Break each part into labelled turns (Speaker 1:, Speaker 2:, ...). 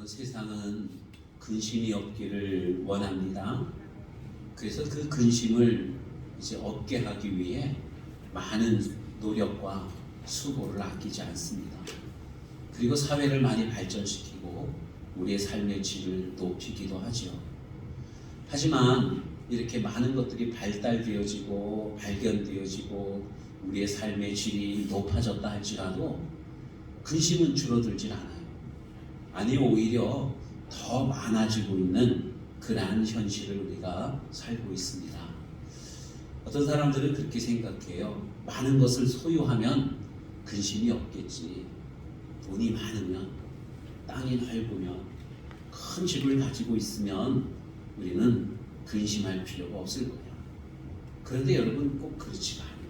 Speaker 1: 세상은 근심이 없기를 원합니다. 그래서 그 근심을 이제 없게 하기 위해 많은 노력과 수고를 아끼지 않습니다. 그리고 사회를 많이 발전시키고 우리의 삶의 질을 높이기도 하죠. 하지만 이렇게 많은 것들이 발달되어지고 발견되어지고 우리의 삶의 질이 높아졌다 할지라도 근심은 줄어들질 않아요. 아니 오히려 더 많아지고 있는 그러한 현실을 우리가 살고 있습니다. 어떤 사람들은 그렇게 생각해요. 많은 것을 소유하면 근심이 없겠지. 돈이 많으면, 땅이 넓으면, 큰 집을 가지고 있으면 우리는 근심할 필요가 없을 거야. 그런데 여러분 꼭 그렇지가 않아요.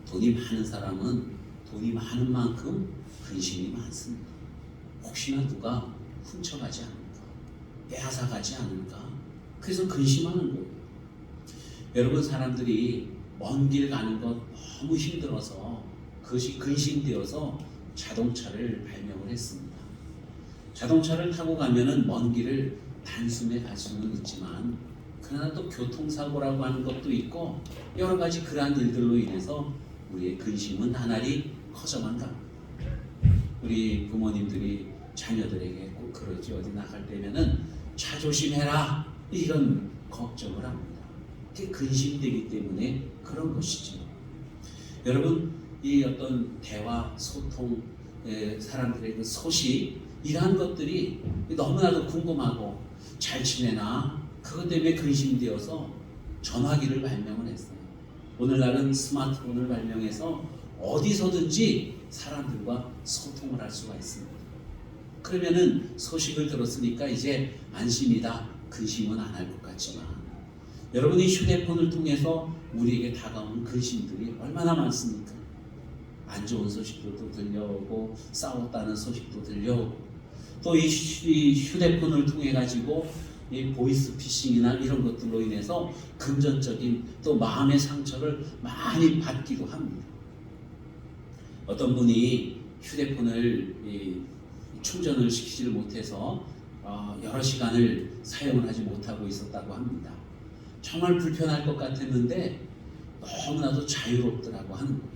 Speaker 1: 돈이 많은 사람은 돈이 많은 만큼 근심이 많습니다. 혹시나 누가 훔쳐가지 않을까, 빼앗아가지 않을까, 그래서 근심하는 거예요. 여러분, 사람들이 먼 길 가는 것 너무 힘들어서 그것이 근심되어서 자동차를 발명을 했습니다. 자동차를 타고 가면은 먼 길을 단숨에 갈 수는 있지만 그러나 또 교통사고라고 하는 것도 있고 여러 가지 그러한 일들로 인해서 우리의 근심은 나날이 커져만 갑니다. 우리 부모님들이 자녀들에게 꼭 그러지, 어디 나갈 때면은 차 조심해라, 이런 걱정을 합니다. 그게 근심되기 때문에 그런 것이죠. 여러분, 이 어떤 대화, 소통, 사람들의 그 소식, 이러한 것들이 너무나도 궁금하고 잘 지내나, 그것 때문에 근심되어서 전화기를 발명을 했어요. 오늘날은 스마트폰을 발명해서 어디서든지 사람들과 소통을 할 수가 있습니다. 그러면은 소식을 들었으니까 이제 안심이다, 근심은 안 할 것 같지만 여러분이 휴대폰을 통해서 우리에게 다가오는 근심들이 얼마나 많습니까? 안 좋은 소식도 또 들려오고 싸웠다는 소식도 들려오고 또 이 휴대폰을 통해 가지고 이 보이스피싱이나 이런 것들로 인해서 금전적인 또 마음의 상처를 많이 받기도 합니다. 어떤 분이 휴대폰을 충전을 시키지 못해서 여러 시간을 사용을 하지 못하고 있었다고 합니다. 정말 불편할 것 같았는데 너무나도 자유롭더라고 하는 거예요.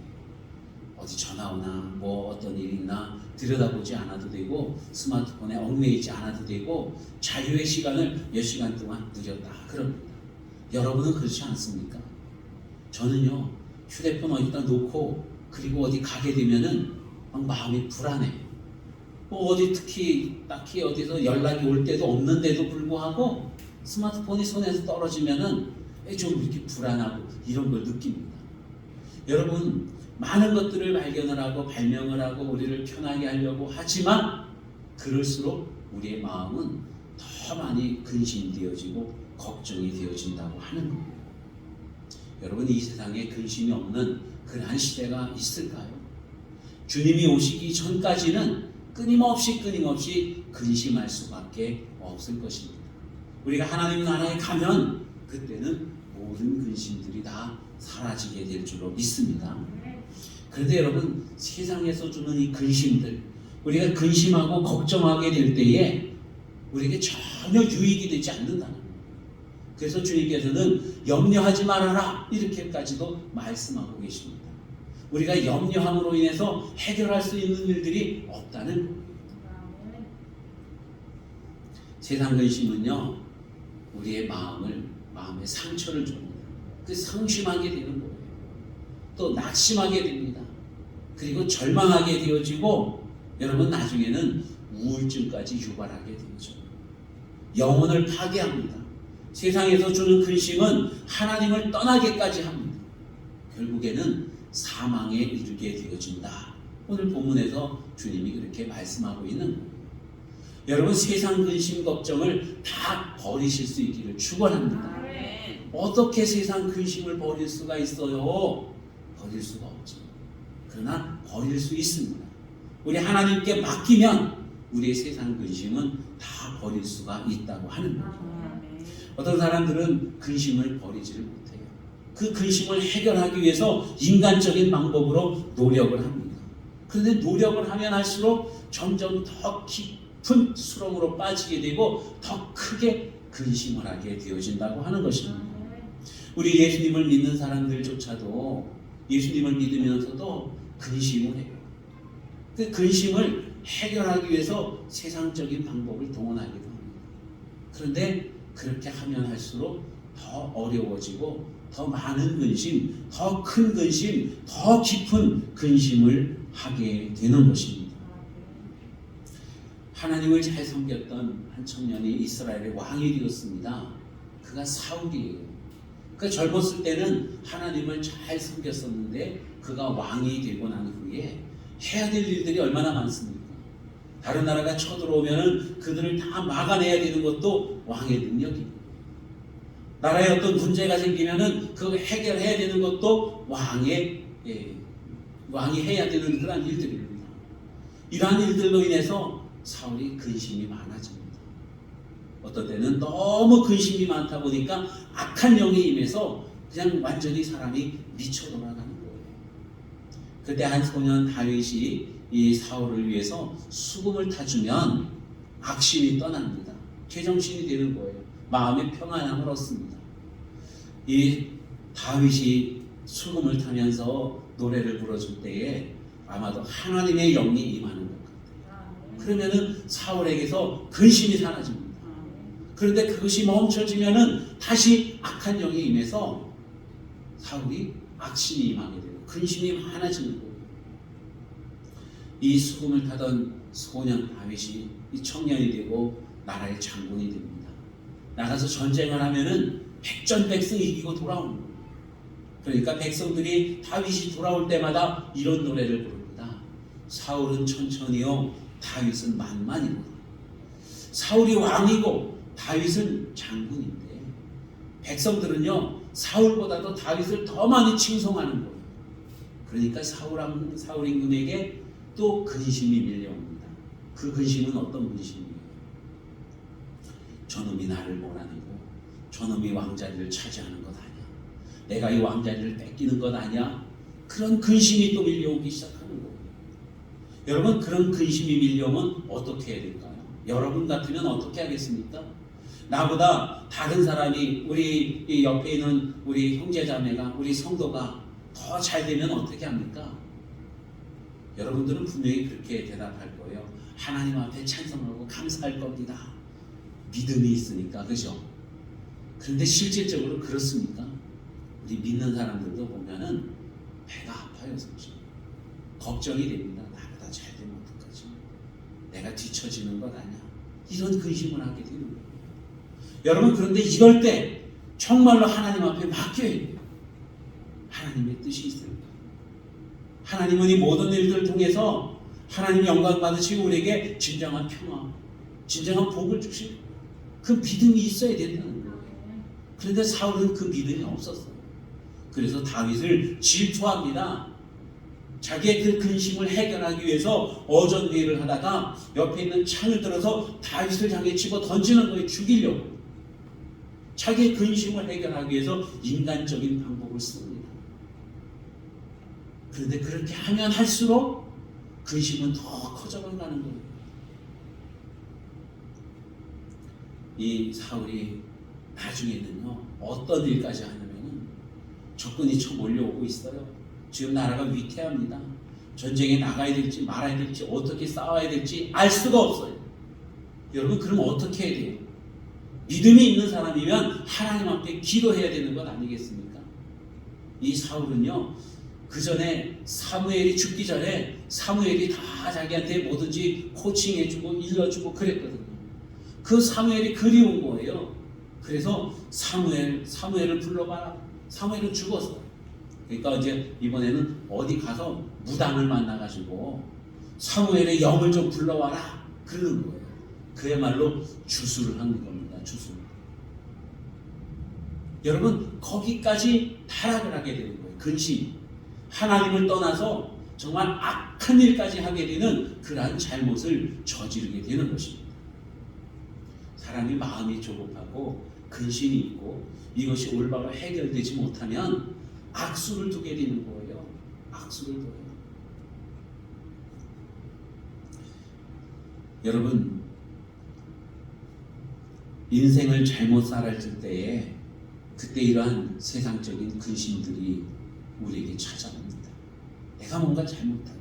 Speaker 1: 어디 전화 오나 뭐 어떤 일이 있나 들여다보지 않아도 되고 스마트폰에 얽매이지 않아도 되고 자유의 시간을 몇 시간 동안 누렸다 그럽니다. 여러분은 그렇지 않습니까? 저는요, 휴대폰 어디다 놓고 그리고 어디 가게 되면은 막 마음이 불안해요. 뭐 어디 특히 딱히 어디서 연락이 올 때도 없는데도 불구하고 스마트폰이 손에서 떨어지면은 좀 이렇게 불안하고 이런 걸 느낍니다. 여러분, 많은 것들을 발견을 하고 발명을 하고 우리를 편하게 하려고 하지만 그럴수록 우리의 마음은 더 많이 근심되어지고 걱정이 되어진다고 하는 겁니다. 여러분, 이 세상에 근심이 없는 그러한 시대가 있을까요? 주님이 오시기 전까지는 끊임없이 근심할 수밖에 없을 것입니다. 우리가 하나님 나라에 가면 그때는 모든 근심들이 다 사라지게 될 줄로 믿습니다. 그런데 여러분, 세상에서 주는 이 근심들, 우리가 근심하고 걱정하게 될 때에 우리에게 전혀 유익이 되지 않는다는 거예요. 그래서 주님께서는 염려하지 말아라, 이렇게까지도 말씀하고 계십니다. 우리가 염려함으로 인해서 해결할 수 있는 일들이 없다는 겁니다. 세상 근심은요, 우리의 마음에 상처를 줍니다. 그 상심하게 되는 거예요. 또 낙심하게 됩니다. 그리고 절망하게 되어지고 여러분, 나중에는 우울증까지 유발하게 되죠. 영혼을 파괴합니다. 세상에서 주는 근심은 하나님을 떠나게까지 합니다. 결국에는 사망에 이르게 되어진다. 오늘 본문에서 주님이 그렇게 말씀하고 있는 거예요. 여러분, 세상 근심 걱정을 다 버리실 수 있기를 축원합니다. 어떻게 세상 근심을 버릴 수가 있어요? 버릴 수가 없죠. 그러나 버릴 수 있습니다. 우리 하나님께 맡기면 우리의 세상 근심은 다 버릴 수가 있다고 하는 거죠. 어떤 사람들은 근심을 버리지를 못해요. 그 근심을 해결하기 위해서 인간적인 방법으로 노력을 합니다. 그런데 노력을 하면 할수록 점점 더 깊은 수렁으로 빠지게 되고 더 크게 근심을 하게 되어진다고 하는 것입니다. 우리 예수님을 믿는 사람들조차도 예수님을 믿으면서도 근심을 해요. 그 근심을 해결하기 위해서 세상적인 방법을 동원하기도 합니다. 그런데 그렇게 하면 할수록 더 어려워지고 더 많은 근심, 더 큰 근심, 더 깊은 근심을 하게 되는 것입니다. 하나님을 잘 섬겼던 한 청년이 이스라엘의 왕이 되었습니다. 그가 사울이에요. 그 젊었을 때는 하나님을 잘 섬겼었는데 그가 왕이 되고 난 후에 해야 될 일들이 얼마나 많습니까? 다른 나라가 쳐들어오면 그들을 다 막아내야 되는 것도 왕의 능력입니다. 나라에 어떤 문제가 생기면 그걸 해결해야 되는 것도 왕이 해야 되는 그런 일들입니다. 이러한 일들로 인해서 사울이 근심이 많아집니다. 어떤 때는 너무 근심이 많다 보니까 악한 영이 임해서 그냥 완전히 사람이 미쳐 돌아가는 거예요. 그때 한 소년 다윗이 이 사울을 위해서 수금을 타주면 악심이 떠납니다. 제정신이 되는 거예요. 마음의 평안함을 얻습니다. 이 다윗이 수금을 타면서 노래를 불러줄 때에 아마도 하나님의 영이 임하는 것 같아요. 그러면은 사울에게서 근심이 사라집니다. 그런데 그것이 멈춰지면은 다시 악한 영이 임해서 사울이 악심이 임하게 되고 근심이 많아지는 거예요. 이 수금을 타던 소년 다윗이 이 청년이 되고 나라의 장군이 됩니다. 나가서 전쟁을 하면은 백전백승 이기고 돌아오는 거예요. 그러니까 백성들이 다윗이 돌아올 때마다 이런 노래를 부릅니다. 사울은 천천히요, 다윗은 만만이고. 사울이 왕이고 다윗은 장군인데 백성들은요 사울보다도 다윗을 더 많이 칭송하는 거예요. 그러니까 사울 임금에게 또 근심이 밀려옵니다. 그 근심은 어떤 근심이에요? 저놈이 나를 몰아내고 저놈이 왕자리를 차지하는 것 아니야? 내가 이 왕자리를 뺏기는 것 아니야? 그런 근심이 또 밀려오기 시작하는 거예요. 여러분, 그런 근심이 밀려오면 어떻게 해야 될까요? 여러분 같으면 어떻게 하겠습니까? 나보다 다른 사람이 우리 옆에 있는 우리 형제자매가 우리 성도가 더 잘 되면 어떻게 합니까? 여러분들은 분명히 그렇게 대답할 거예요. 하나님 앞에 찬송하고 감사할 겁니다. 믿음이 있으니까, 그죠? 그런데 실질적으로 그렇습니까? 우리 믿는 사람들도 보면은 배가 아파요, 사실. 걱정이 됩니다. 나보다 잘 되면 어떡하지? 내가 뒤처지는 것 아니야? 이런 근심을 하게 되는 거예요. 여러분, 그런데 이럴 때 정말로 하나님 앞에 맡겨야 돼요. 하나님의 뜻이 있을까? 하나님은 이 모든 일들을 통해서 하나님 영광 받으시고 우리에게 진정한 평화, 진정한 복을 주실 그 믿음이 있어야 된다는 거예요. 그런데 사울은 그 믿음이 없었어요. 그래서 다윗을 질투합니다. 자기의 그 근심을 해결하기 위해서 어전회의를 하다가 옆에 있는 창을 들어서 다윗을 향해 치고 던지는 거예요. 죽이려고. 자기의 근심을 해결하기 위해서 인간적인 방법을 씁니다. 그런데 그렇게 하면 할수록 근심은 더 커져가는 거예요. 이 사울이 나중에는요 어떤 일까지 하냐면은 적군이 쳐 몰려오고 있어요. 지금 나라가 위태합니다. 전쟁에 나가야 될지 말아야 될지 어떻게 싸워야 될지 알 수가 없어요. 여러분, 그럼 어떻게 해야 돼요? 믿음이 있는 사람이면 하나님 앞에 기도해야 되는 것 아니겠습니까? 이 사울은요 그 전에 사무엘이 죽기 전에 사무엘이 다 자기한테 뭐든지 코칭해주고 일러주고 그랬거든요. 그 사무엘이 그리운 거예요. 그래서 사무엘을 불러봐라. 사무엘은 죽었어. 그러니까 이제 이번에는 어디 가서 무당을 만나가지고 사무엘의 영을 좀 불러와라 그러는 거예요. 그야말로 주술을 하는 겁니다. 주술. 여러분, 거기까지 타락을 하게 되는 거예요. 근심. 하나님을 떠나서 정말 악한 일까지 하게 되는 그러한 잘못을 저지르게 되는 것입니다. 사람이 마음이 조급하고 근심이 있고 이것이 올바로 해결되지 못하면 악수를 두게 되는 거예요. 악수를 둬요. 여러분, 인생을 잘못 살았을 때에 그때 이러한 세상적인 근심들이 우리에게 찾아옵니다. 내가 뭔가 잘못하고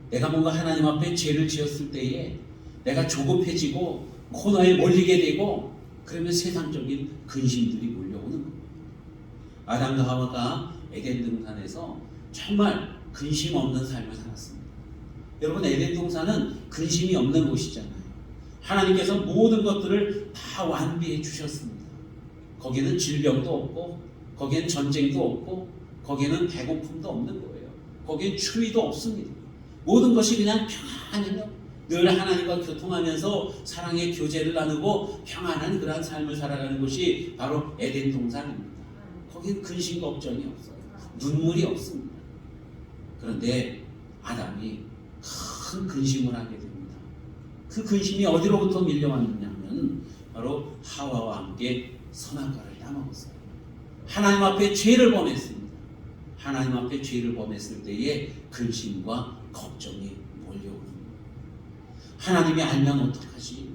Speaker 1: 내가 뭔가 하나님 앞에 죄를 지었을 때에 내가 조급해지고 코너에 몰리게 되고 그러면 세상적인 근심들이 몰려오는 겁니다. 아담과 하와가 에덴 동산에서 정말 근심 없는 삶을 살았습니다. 여러분, 에덴 동산은 근심이 없는 곳이잖아요. 하나님께서 모든 것들을 다 완비해 주셨습니다. 거기에는 질병도 없고 거기에는 전쟁도 없고 거기에는 배고픔도 없는 거예요. 거기엔 추위도 없습니다. 모든 것이 그냥 평안해요. 늘 하나님과 교통하면서 사랑의 교제를 나누고 평안한 그러한 삶을 살아가는 곳이 바로 에덴 동산입니다. 거기는 근심 걱정이 없어요. 눈물이 없습니다. 그런데 아담이 큰 근심을 하게 됩니다. 그 근심이 어디로부터 밀려왔느냐면 바로 하와와 함께 선악과를 따먹었어요. 하나님 앞에 죄를 범했습니다. 하나님 앞에 죄를 범했을 때에 근심과 걱정이 몰려오는 거예요. 하나님이 알면 어떡하지?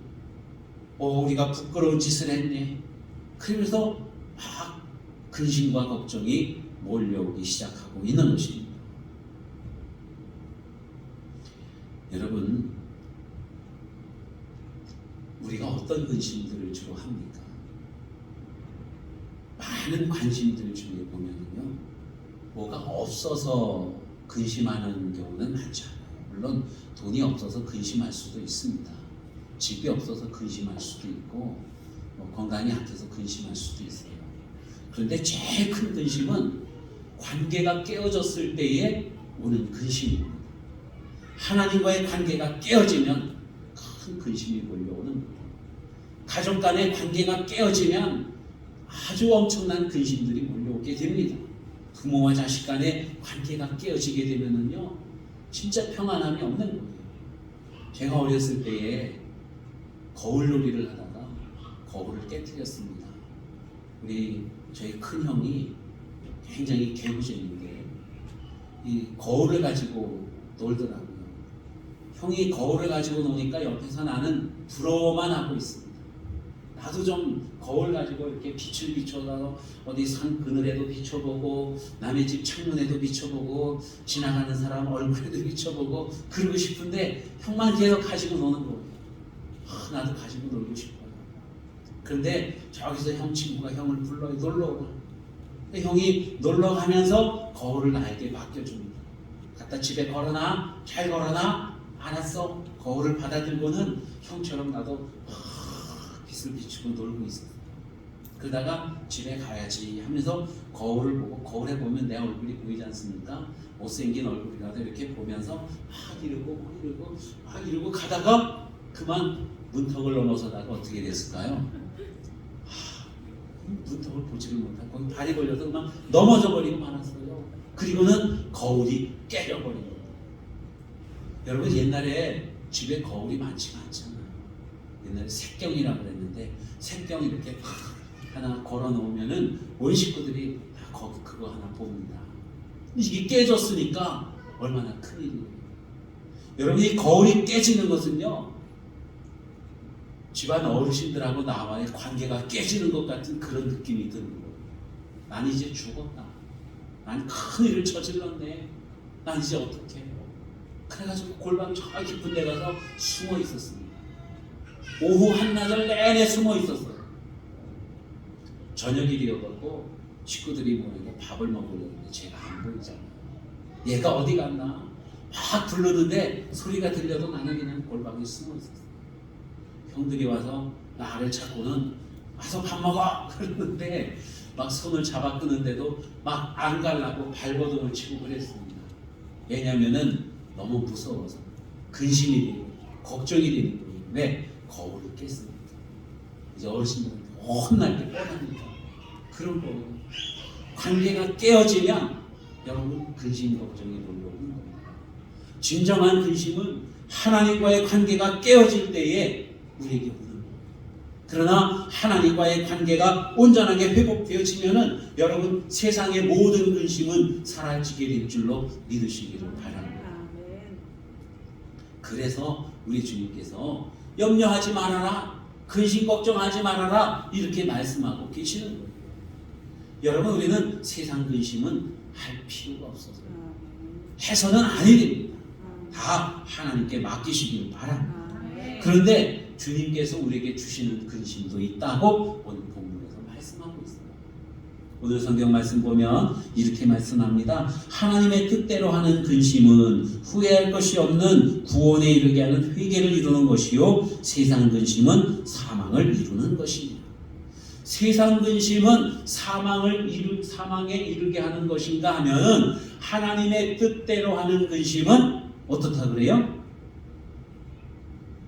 Speaker 1: 우리가 부끄러운 짓을 했네. 그러면서 막 근심과 걱정이 몰려오기 시작하고 있는 것입니다. 여러분, 우리가 어떤 근심들을 주로 합니까? 많은 관심들 중에 보면요, 뭐가 없어서 근심하는 경우는 많지 않아요. 물론 돈이 없어서 근심할 수도 있습니다. 집이 없어서 근심할 수도 있고 건강이 약해서 근심할 수도 있어요. 그런데 제일 큰 근심은 관계가 깨어졌을 때에 오는 근심입니다. 하나님과의 관계가 깨어지면 큰 근심이 몰려오는 거예요. 가족 간의 관계가 깨어지면 아주 엄청난 근심들이 몰려오게 됩니다. 부모와 자식 간의 관계가 깨어지게 되면은요, 진짜 평안함이 없는 거예요. 제가 어렸을 때에 거울놀이를 하다가 거울을 깨뜨렸습니다. 저희 큰 형이 굉장히 개구쟁인데 이 거울을 가지고 놀더라고요. 형이 거울을 가지고 노니까 옆에서 나는 부러워만 하고 있습니다. 나도 좀 거울 가지고 이렇게 빛을 비춰서 어디 산 그늘에도 비춰보고 남의 집 창문에도 비춰보고 지나가는 사람 얼굴에도 비춰보고 그러고 싶은데 형만 계속 가지고 노는 거예요. 나도 가지고 놀고 싶어요. 그런데 저기서 형 친구가 형을 불러요. 놀러오라. 형이 놀러가면서 거울을 나에게 맡겨줍니다. 갖다 집에 걸어놔. 잘 걸어놔. 알았어. 거울을 받아들고는 형처럼 나도 빛을 비추고 놀고 있었어요. 그러다가 집에 가야지 하면서 거울을 보고, 거울에 보면 내 얼굴이 보이지 않습니까? 못생긴 얼굴이라도 이렇게 보면서 막 이러고 가다가 그만 문턱을 넘어서다가 어떻게 됐을까요? 문턱을 보지를 못하고 거기 발이 걸려서 그만 넘어져 버리고 말았어요. 그리고는 거울이 깨져버린 거예요. 여러분, 옛날에 집에 거울이 많지가 않잖아요. 옛날에 색경이라고 그랬는데 색경 이렇게 하나 걸어 놓으면은 온 식구들이 다 그거 하나 봅니다. 이게 깨졌으니까 얼마나 큰일이에요. 여러분, 이 거울이 깨지는 것은요, 집안 어르신들하고 나와의 관계가 깨지는 것 같은 그런 느낌이 드는 거예요. 난 이제 죽었다. 난 큰 일을 저질렀네. 난 이제 어떻게 해요? 그래가지고 골방 저 깊은 데 가서 숨어 있었습니다. 오후 한나절 내내 숨어 있었어요. 저녁이 되어갖고 식구들이 모이고 밥을 먹으려는데 제가 안 보이잖아요. 얘가 어디 갔나? 막 부르는데 소리가 들려도 나는 그냥 골방에 숨어 있었어요. 형들이 와서 나를 찾고는 와서 밥 먹어! 그러는데 막 손을 잡아 끄는데도 막 안 가려고 발버둥을 치고 그랬습니다. 왜냐면은 너무 무서워서 근심이 되고 걱정이 되는 거예요. 왜? 거울을 깼습니다. 이제 어르신들한테 혼날 게 뻔합니다. 그런 거예요. 관계가 깨어지면 여러분 근심 걱정이 몰려오는 겁니다. 진정한 근심은 하나님과의 관계가 깨어질 때에 우리에게 오는 거예요. 그러나 하나님과의 관계가 온전하게 회복되어지면은 여러분 세상의 모든 근심은 사라지게 될 줄로 믿으시기를 바랍니다. 그래서 우리 주님께서 염려하지 말아라. 근심 걱정하지 말아라 이렇게 말씀하고 계시는 거예요. 여러분 우리는 세상 근심은 할 필요가 없어서 해서는 아니 됩니다. 다 하나님께 맡기시길 바랍니다. 그런데 주님께서 우리에게 주시는 근심도 있다고 오늘 본문에서 말씀하고 있어요. 오늘 성경 말씀 보면 이렇게 말씀합니다. 하나님의 뜻대로 하는 근심은 후회할 것이 없는 구원에 이르게 하는 회개를 이루는 것이요 세상 근심은 사망을 이루는 것이니라. 세상 근심은 사망에 이르게 하는 것인가 하면 하나님의 뜻대로 하는 근심은 어떻다 그래요?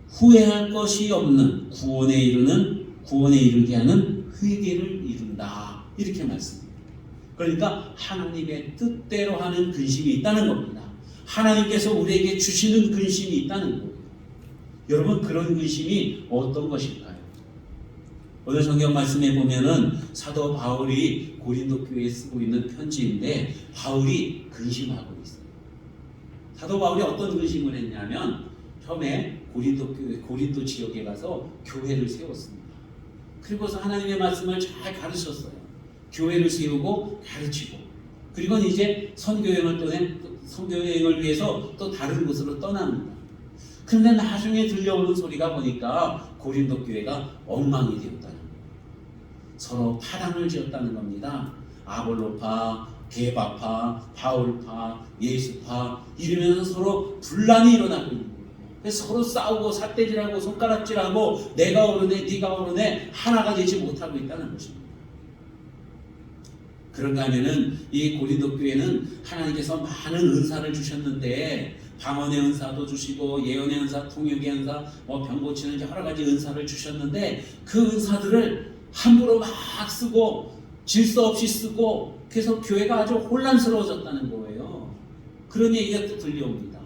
Speaker 1: 후회할 것이 없는 구원에 이르게 하는 회개를 이룬다. 이렇게 말씀합니다. 그러니까 하나님의 뜻대로 하는 근심이 있다는 겁니다. 하나님께서 우리에게 주시는 근심이 있다는 거예요. 여러분 그런 근심이 어떤 것일까요? 오늘 성경 말씀에 보면은 사도 바울이 고린도 교회에 쓰고 있는 편지인데 바울이 근심하고 있어요. 사도 바울이 어떤 근심을 했냐면 처음에 고린도 지역에 가서 교회를 세웠습니다. 그리고서 하나님의 말씀을 잘 가르쳤어요. 교회를 세우고 가르치고 그리고 이제 선교여행을 위해서 또 다른 곳으로 떠납니다. 그런데 나중에 들려오는 소리가 보니까 고린도 교회가 엉망이 되었다는 거예요. 서로 파당을 지었다는 겁니다. 아볼로파, 게바파, 바울파, 예수파 이러면서 서로 분란이 일어나고 있는 거예요. 그래서 서로 싸우고 삿대질하고 손가락질하고 내가 오르네 네가 오르네 하나가 되지 못하고 있다는 것입니다. 그런가 하면은 이 고린도 교회는 하나님께서 많은 은사를 주셨는데 방언의 은사도 주시고 예언의 은사, 통역의 은사, 병 고치는 여러 가지 은사를 주셨는데 그 은사들을 함부로 막 쓰고 질서 없이 쓰고 그래서 교회가 아주 혼란스러워졌다는 거예요. 그런 얘기가 또 들려옵니다.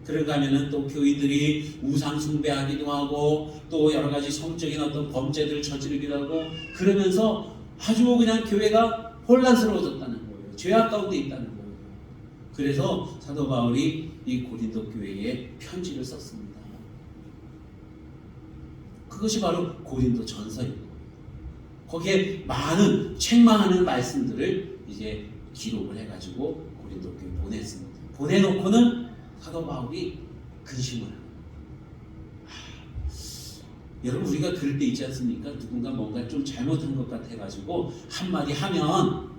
Speaker 1: 그런가 하면은 또 교인들이 우상 숭배하기도 하고 또 여러 가지 성적인 어떤 범죄들을 저지르기도 하고 그러면서 아주 그냥 교회가 혼란스러워졌다는 거예요. 죄악 가운데 있다는 거예요. 그래서 사도 바울이 이 고린도 교회에 편지를 썼습니다. 그것이 바로 고린도 전서입니다. 거기에 많은 책망하는 말씀들을 이제 기록을 해가지고 고린도 교회에 보냈습니다. 보내놓고는 사도 바울이 근심을 합니다. 여러분 우리가 그럴 때 있지 않습니까? 누군가 뭔가 좀 잘못한 것 같아가지고 한마디 하면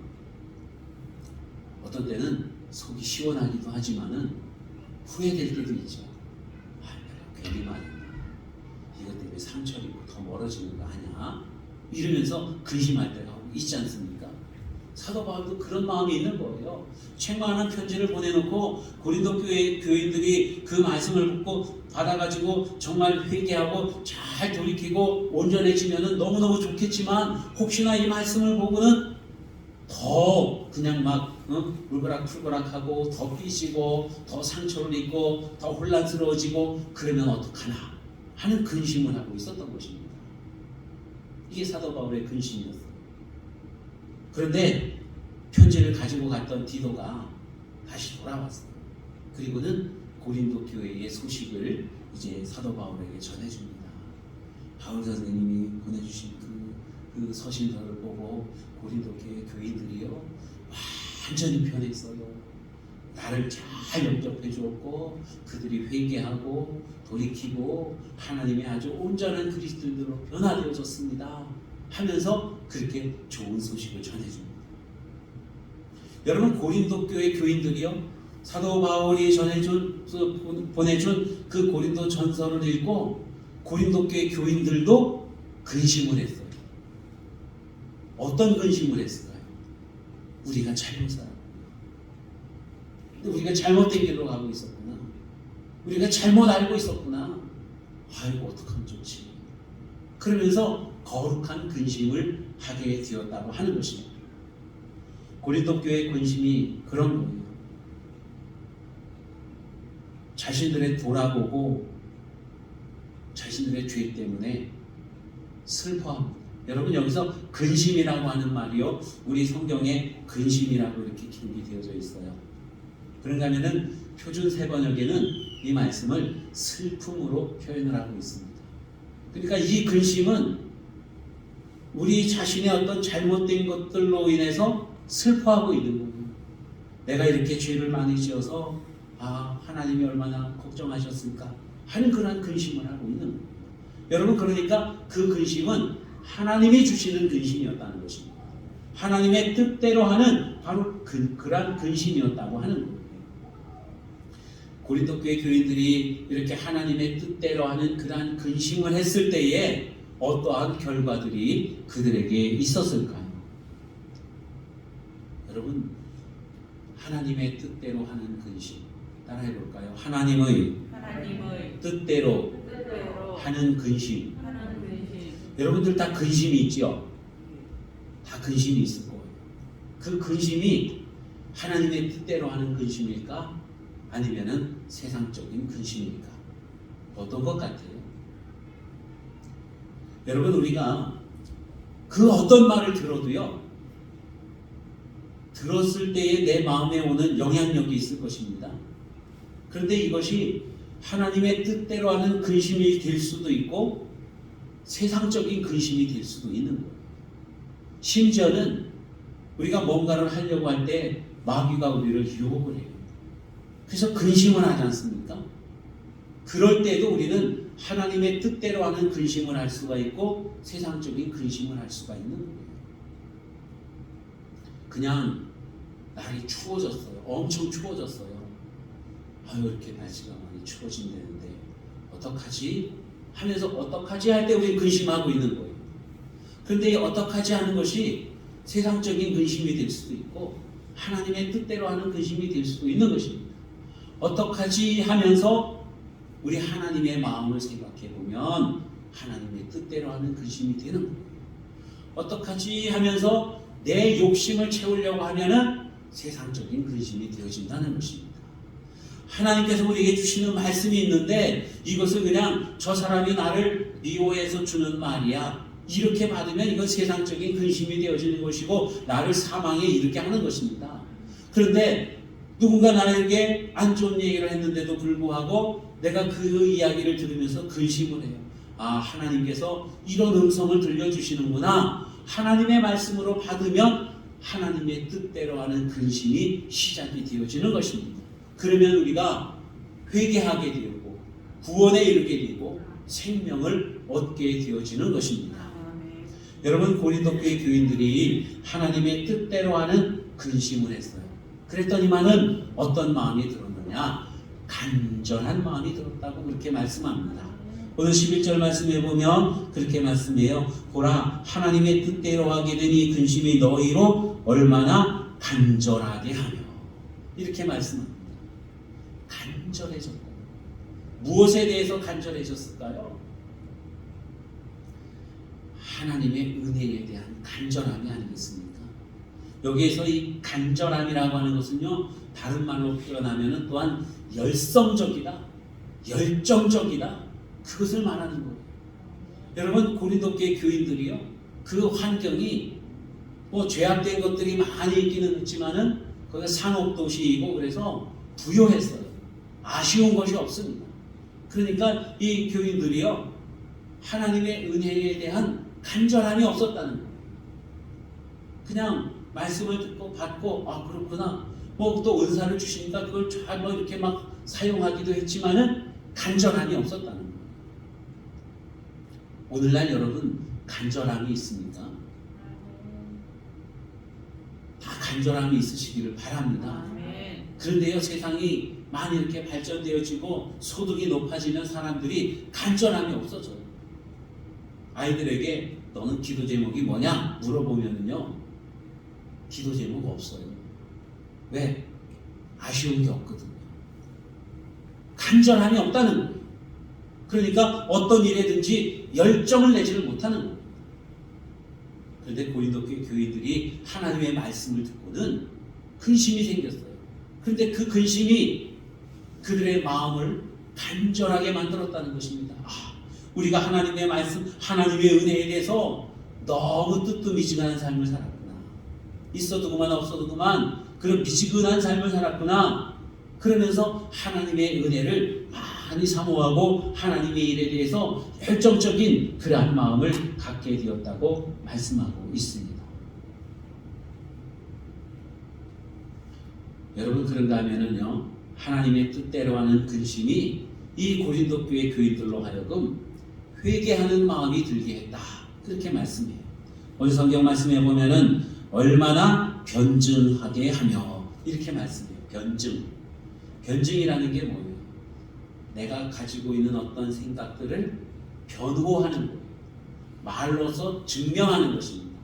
Speaker 1: 어떤 때는 속이 시원하기도 하지만은 후회될 때도 있죠. 내가 괜히 말했나. 이것 때문에 상처를 입고 더 멀어지는 거 아니야? 이러면서 근심할 때가 있지 않습니까? 사도 바울도 그런 마음이 있는 거예요. 책망하는 편지를 보내놓고 고린도 교회 교인들이 그 말씀을 받아가지고 정말 회개하고 잘 돌이키고 온전해지면은 너무너무 좋겠지만 혹시나 이 말씀을 보고는 더 그냥 막 울거락풀거락하고 더 삐지고 더 상처를 입고 더 혼란스러워지고 그러면 어떡하나 하는 근심을 하고 있었던 것입니다. 이게 사도 바울의 근심이었어요. 그런데 편지를 가지고 갔던 디도가 다시 돌아왔어요. 그리고는 고린도 교회의 소식을 이제 사도 바울에게 전해줍니다. 바울 선생님이 보내주신 그 서신서를 보고 고린도 교회 교인들이요 완전히 변했어요. 나를 잘 영접해 주었고 그들이 회개하고 돌이키고 하나님의 아주 온전한 그리스도인으로 변화되어졌습니다 하면서 그렇게 좋은 소식을 전해줍니다. 여러분 고린도 교회 교인들이요 사도 바울이 보내준 그 고린도 전서를 읽고 고린도 교회 교인들도 근심을 했어요. 어떤 근심을 했을까요? 우리가 잘못 살았구나. 우리가 잘못된 길로 가고 있었구나. 우리가 잘못 알고 있었구나. 아이고 어떡하면 좋지. 그러면서 거룩한 근심을 하게 되었다고 하는 것입니다. 고린도 교회의 근심이 그런 거예요. 자신들의 돌아보고 자신들의 죄 때문에 슬퍼합니다. 여러분 여기서 근심이라고 하는 말이요 우리 성경에 근심이라고 이렇게 기록이 되어져 있어요. 그런가 하면은 표준 세번역에는 이 말씀을 슬픔으로 표현을 하고 있습니다. 그러니까 이 근심은 우리 자신의 어떤 잘못된 것들로 인해서 슬퍼하고 있는 거예요. 내가 이렇게 죄를 많이 지어서 하나님이 얼마나 걱정하셨을까 하는 그런 근심을 하고 있는 거예요. 여러분, 그러니까 그 근심은 하나님이 주시는 근심이었다는 것입니다. 하나님의 뜻대로 하는 바로 그러한 근심이었다고 하는 거예요. 고린도 교회 교인들이 이렇게 하나님의 뜻대로 하는 그러한 근심을 했을 때에 어떠한 결과들이 그들에게 있었을까요? 여러분, 하나님의 뜻대로 하는 근심 따라해 볼까요? 하나님의 뜻대로 하는 근심. 여러분들 다 근심이 있죠? 다 근심이 있을 거예요. 그 근심이 하나님의 뜻대로 하는 근심일까? 아니면은 세상적인 근심일까? 어떤 것 같아요? 여러분, 우리가 그 어떤 말을 들어도요, 들었을 때에 내 마음에 오는 영향력이 있을 것입니다. 그런데 이것이 하나님의 뜻대로 하는 근심이 될 수도 있고 세상적인 근심이 될 수도 있는 거예요. 심지어는 우리가 뭔가를 하려고 할 때 마귀가 우리를 유혹을 해요. 그래서 근심을 하지 않습니까? 그럴 때도 우리는 하나님의 뜻대로 하는 근심을 할 수가 있고 세상적인 근심을 할 수가 있는 거예요. 그냥 날이 추워졌어요. 엄청 추워졌어요. 이렇게 날씨가 많이 추워진다는데 어떡하지? 하면서 어떡하지 할 때 우리는 근심하고 있는 거예요. 그런데 이 어떡하지 하는 것이 세상적인 근심이 될 수도 있고 하나님의 뜻대로 하는 근심이 될 수도 있는 것입니다. 어떡하지 하면서 우리 하나님의 마음을 생각해 보면 하나님의 뜻대로 하는 근심이 되는 거예요. 어떡하지 하면서 내 욕심을 채우려고 하면은 세상적인 근심이 되어진다는 것입니다. 하나님께서 우리에게 주시는 말씀이 있는데 이것을 그냥 저 사람이 나를 미워해서 주는 말이야, 이렇게 받으면 이건 세상적인 근심이 되어지는 것이고 나를 사망에 이르게 하는 것입니다. 그런데 누군가 나에게 안 좋은 얘기를 했는데도 불구하고 내가 그 이야기를 들으면서 근심을 해요. 하나님께서 이런 음성을 들려주시는구나. 하나님의 말씀으로 받으면 하나님의 뜻대로 하는 근심이 시작이 되어지는 것입니다. 그러면 우리가 회개하게 되고 구원에 이르게 되고 생명을 얻게 되어지는 것입니다. 여러분, 고린도 교회 교인들이 하나님의 뜻대로 하는 근심을 했어요. 그랬더니만은 어떤 마음이 들었느냐? 간절한 마음이 들었다고 그렇게 말씀합니다. 오늘 11절 말씀해 보면 그렇게 말씀해요. 보라, 하나님의 뜻대로 하게 된 이 근심이 너희로 얼마나 간절하게 하며, 이렇게 말씀합니다. 간절해졌고, 무엇에 대해서 간절해졌을까요? 하나님의 은혜에 대한 간절함이 아니겠습니까? 여기에서 이 간절함이라고 하는 것은요, 다른 말로 표현하면 또한 열성적이다, 열정적이다, 그것을 말하는 거예요. 여러분, 고린도 교회 교인들이요, 그 환경이 죄악된 것들이 많이 있기는 있지만은 거기가 상업도시이고 그래서 부요했어요. 아쉬운 것이 없습니다. 그러니까 이 교인들이요, 하나님의 은혜에 대한 간절함이 없었다는 거예요. 그냥 말씀을 듣고 받고 그렇구나, 또 은사를 주시니까 그걸 잘 이렇게 막 사용하기도 했지만은 간절함이 없었다는 거예요. 오늘날 여러분, 간절함이 있습니까? 다 간절함이 있으시기를 바랍니다. 그런데요, 세상이 많이 이렇게 발전되어지고 소득이 높아지면 사람들이 간절함이 없어져요. 아이들에게 너는 기도 제목이 뭐냐 물어보면요, 기도 제목 없어요. 왜? 아쉬운 게 없거든요. 간절함이 없다는 거예요. 그러니까 어떤 일에든지 열정을 내지를 못하는 거예요. 그런데 고린도 교인들이 하나님의 말씀을 듣고는 근심이 생겼어요. 그런데 그 근심이 그들의 마음을 간절하게 만들었다는 것입니다. 우리가 하나님의 말씀, 하나님의 은혜에 대해서 너무 뜨뜻미지근한 삶을 살았구나. 있어도 그만 없어도 그만 그런 미지근한 삶을 살았구나. 그러면서 하나님의 은혜를 많이 사모하고 하나님의 일에 대해서 열정적인 그러한 마음을 갖게 되었다고 말씀하고 있습니다. 여러분, 그런가 하면은요, 하나님의 뜻대로 하는 근심이 이 고린도 교회 교인들로 하여금 회개하는 마음이 들게 했다, 그렇게 말씀해요. 오늘 성경 말씀에 보면은 얼마나 변증하게 하며 이렇게 말씀해요. 변증이라는 게 뭐예요? 내가 가지고 있는 어떤 생각들을 변호하는 거예요. 말로서 증명하는 것입니다.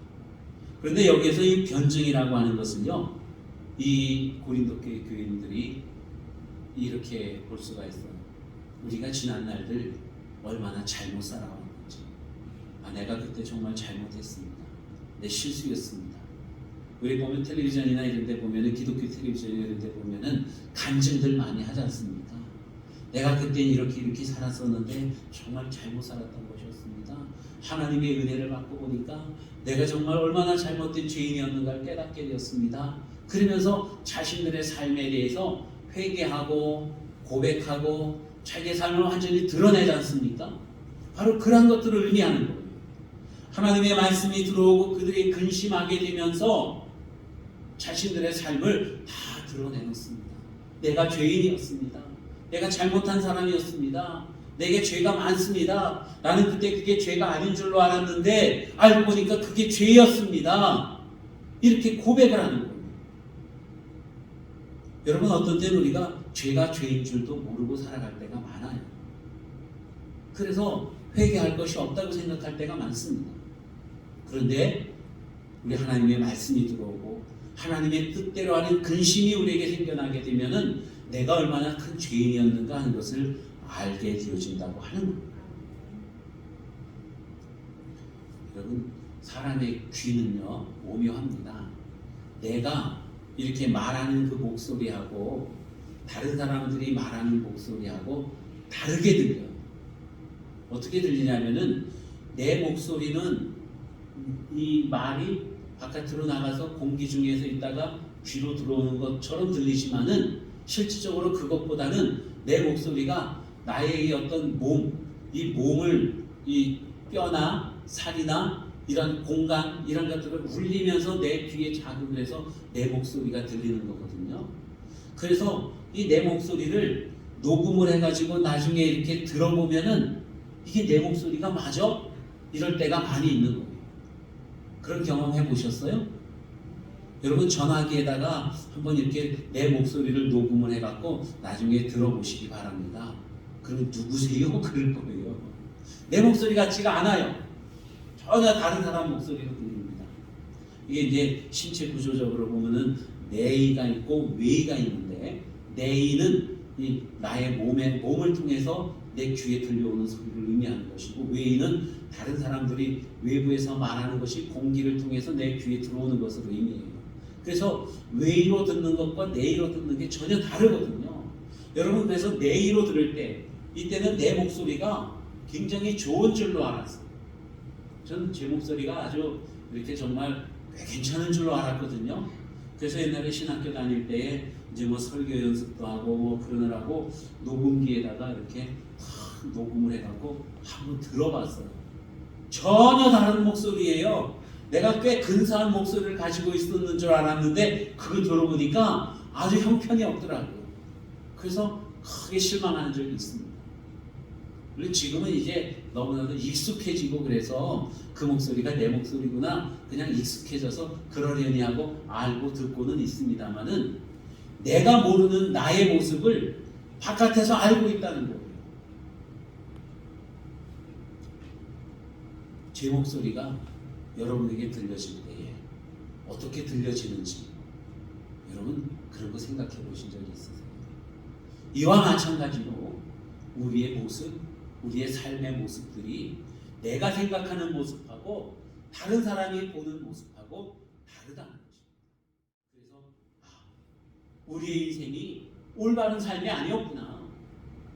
Speaker 1: 그런데 여기에서 이 변증이라고 하는 것은요, 이 고린도 교회 교인들이 이렇게 볼 수가 있어요. 우리가 지난 날들 얼마나 잘못 살아왔는지, 내가 그때 정말 잘못했습니다. 내 실수였습니다. 우리 보면 텔레비전이나 이런 데 보면은, 기독교 텔레비전 이런 데 보면은 간증들 많이 하지 않습니까? 내가 그때 이렇게 살았었는데 정말 잘못 살았던 것이었습니다. 하나님의 은혜를 받고 보니까 내가 정말 얼마나 잘못된 죄인이었는가를 깨닫게 되었습니다. 그러면서 자신들의 삶에 대해서 회개하고 고백하고 자기의 삶을 완전히 드러내지 않습니까? 바로 그런 것들을 의미하는 거예요. 하나님의 말씀이 들어오고 그들이 근심하게 되면서 자신들의 삶을 다 드러내놓습니다. 내가 죄인이었습니다. 내가 잘못한 사람이었습니다. 내게 죄가 많습니다. 나는 그때 그게 죄가 아닌 줄로 알았는데 알고 보니까 그게 죄였습니다. 이렇게 고백을 하는 거예요. 여러분, 어떤 때는 우리가 죄가 죄인 줄도 모르고 살아갈 때가 많아요. 그래서 회개할 것이 없다고 생각할 때가 많습니다. 그런데 우리 하나님의 말씀이 들어오고 하나님의 뜻대로 하는 근심이 우리에게 생겨나게 되면은 내가 얼마나 큰 죄인이었는가 하는 것을 알게 되어진다고 하는 겁니다. 여러분, 사람의 귀는요, 오묘합니다. 내가 이렇게 말하는 그 목소리하고 다른 사람들이 말하는 목소리하고 다르게 들려요. 어떻게 들리냐면은 내 목소리는 이 말이 바깥으로 나가서 공기 중에서 있다가 귀로 들어오는 것처럼 들리지만은 실질적으로 그것보다는 내 목소리가 나의 어떤 이 몸을 이 뼈나 살이나 이런 공간 이런 것들을 울리면서 내 귀에 자극을 해서 내 목소리가 들리는 거거든요. 그래서 이 내 목소리를 녹음을 해가지고 나중에 이렇게 들어보면은 이게 내 목소리가 맞아? 이럴 때가 많이 있는 거예요. 그런 경험 해보셨어요? 여러분, 전화기에다가 한번 이렇게 내 목소리를 녹음을 해갖고 나중에 들어보시기 바랍니다. 그럼 누구세요? 그럴 거예요. 내 목소리 같지가 않아요. 전혀 다른 사람 목소리로 들립니다. 이게 이제 신체 구조적으로 보면은 내의가 있고 외의가 있는데, 내의는 이 나의 몸을 통해서 내 귀에 들려오는 소리를 의미하는 것이고, 외의는 다른 사람들이 외부에서 말하는 것이 공기를 통해서 내 귀에 들어오는 것을 의미해요. 그래서 외의로 듣는 것과 내의로 듣는 게 전혀 다르거든요. 여러분, 그래서 내의로 들을 때 이때는 내 목소리가 굉장히 좋은 줄로 알았어요. 저는 제 목소리가 아주 이렇게 정말 괜찮은 줄로 알았거든요. 그래서 옛날에 신학교 다닐 때에 이제 뭐 설교 연습도 하고 뭐 그러느라고 녹음기에다가 이렇게 녹음을 해갖고 한번 들어봤어요. 전혀 다른 목소리예요. 내가 꽤 근사한 목소리를 가지고 있었는 줄 알았는데 그걸 들어보니까 아주 형편이 없더라고요. 그래서 크게 실망하는 적이 있습니다. 물론 지금은 이제 너무나도 익숙해지고 그래서 그 목소리가 내 목소리구나 그냥 익숙해져서 그러려니 하고 알고 듣고는 있습니다만은 내가 모르는 나의 모습을 바깥에서 알고 있다는 거예요. 제 목소리가 여러분에게 들려질 때에 어떻게 들려지는지 여러분 그런 거 생각해 보신 적이 있으세요? 이와 마찬가지로 우리의 모습, 우리의 삶의 모습들이 내가 생각하는 모습하고 다른 사람이 보는 모습하고 다르다는 거죠. 그래서 우리의 인생이 올바른 삶이 아니었구나,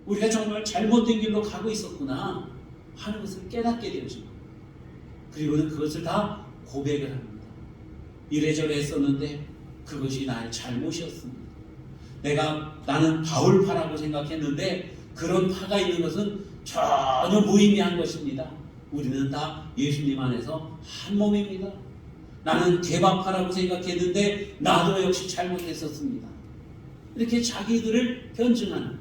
Speaker 1: 우리가 정말 잘못된 길로 가고 있었구나 하는 것을 깨닫게 되어집니다. 그리고는 그것을 다 고백을 합니다. 이래저래 했었는데 그것이 나의 잘못이었습니다. 나는 바울파라고 생각했는데 그런 파가 있는 것은 전혀 무의미한 것입니다. 우리는 다 예수님 안에서 한 몸입니다. 나는 개밥파라고 생각했는데 나도 역시 잘못했었습니다. 이렇게 자기들을 변증하는,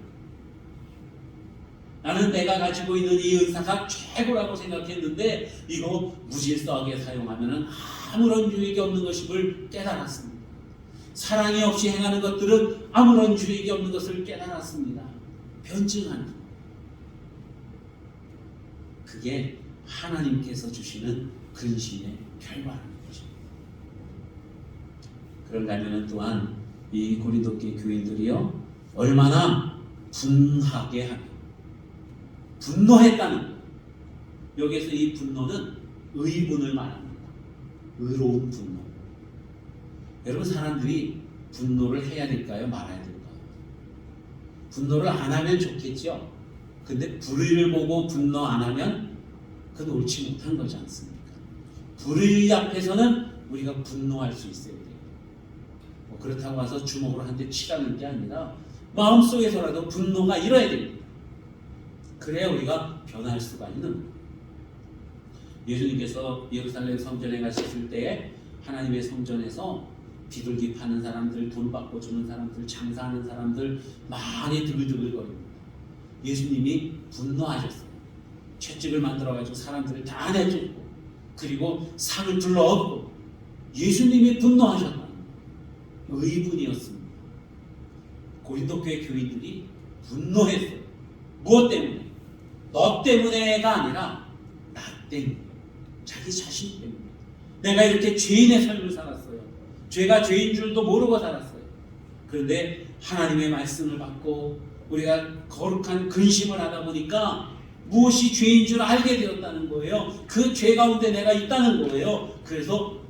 Speaker 1: 나는 내가 가지고 있는 이 은사가 최고라고 생각했는데 이거 무질서하게 사용하면 아무런 유익이 없는 것임을 깨달았습니다. 사랑이 없이 행하는 것들은 아무런 유익이 없는 것을 깨달았습니다. 변증하는, 그게 하나님께서 주시는 근심의 결과라는 것입니다. 그런가 하면 또한 이 고린도교 교인들이요 얼마나 분하게 하며 분노했다는 것. 여기에서 이 분노는 의분을 말합니다. 의로운 분노. 여러분, 사람들이 분노를 해야 될까요? 말아야 될까요? 분노를 안 하면 좋겠죠. 근데 불의를 보고 분노 안 하면 그건 옳지 못한 거지 않습니까? 불의 앞에서는 우리가 분노할 수 있어야 돼요. 그렇다고 해서 주먹으로 한 대 치라는 게 아니라 마음속에서라도 분노가 일어야 됩니다. 그래야 우리가 변할 수가 있는 거예요. 예수님께서 예루살렘 성전에 가셨을 때에 하나님의 성전에서 비둘기 파는 사람들, 돈 받고 주는 사람들, 장사하는 사람들 많이 드글드글거립니다. 예수님이 분노하셨어요. 채찍을 만들어가지고 사람들을 다 내쫓고 그리고 상을 둘러엎고 예수님이 분노하셨다. 의분이었습니다. 고린도 교회 교인들이 분노했어요. 무엇 때문에? 너 때문에가 아니라 나 때문에, 자기 자신 때문에. 내가 이렇게 죄인의 삶을 살았어요. 죄가 죄인 줄도 모르고 살았어요. 그런데 하나님의 말씀을 받고 우리가 거룩한 근심을 하다 보니까 무엇이 죄인 줄 알게 되었다는 거예요. 그 죄 가운데 내가 있다는 거예요. 그래서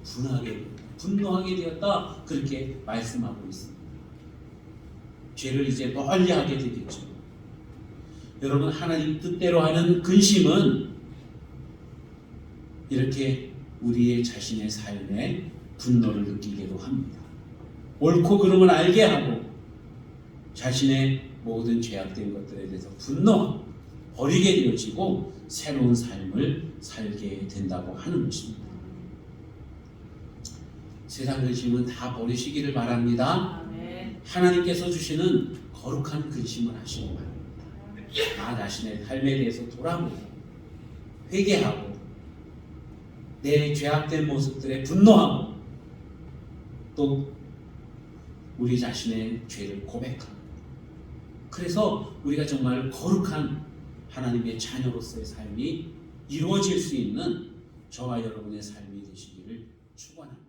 Speaker 1: 분노하게 되었다, 그렇게 말씀하고 있습니다. 죄를 이제 멀리하게 되겠죠. 여러분, 하나님 뜻대로 하는 근심은 이렇게 우리의 자신의 삶에 분노를 느끼게도 합니다. 옳고 그름을 알게 하고 자신의 모든 죄악된 것들에 대해서 분노하고 버리게 되어지고 새로운 삶을 살게 된다고 하는 것입니다. 세상 근심은 다 버리시기를 바랍니다. 아멘. 하나님께서 주시는 거룩한 근심을 하시기 바랍니다. 나 자신의 삶에 대해서 돌아보고 회개하고 내 죄악된 모습들에 분노하고 또 우리 자신의 죄를 고백하고, 그래서 우리가 정말 거룩한 하나님의 자녀로서의 삶이 이루어질 수 있는 저와 여러분의 삶이 되시기를 축원합니다.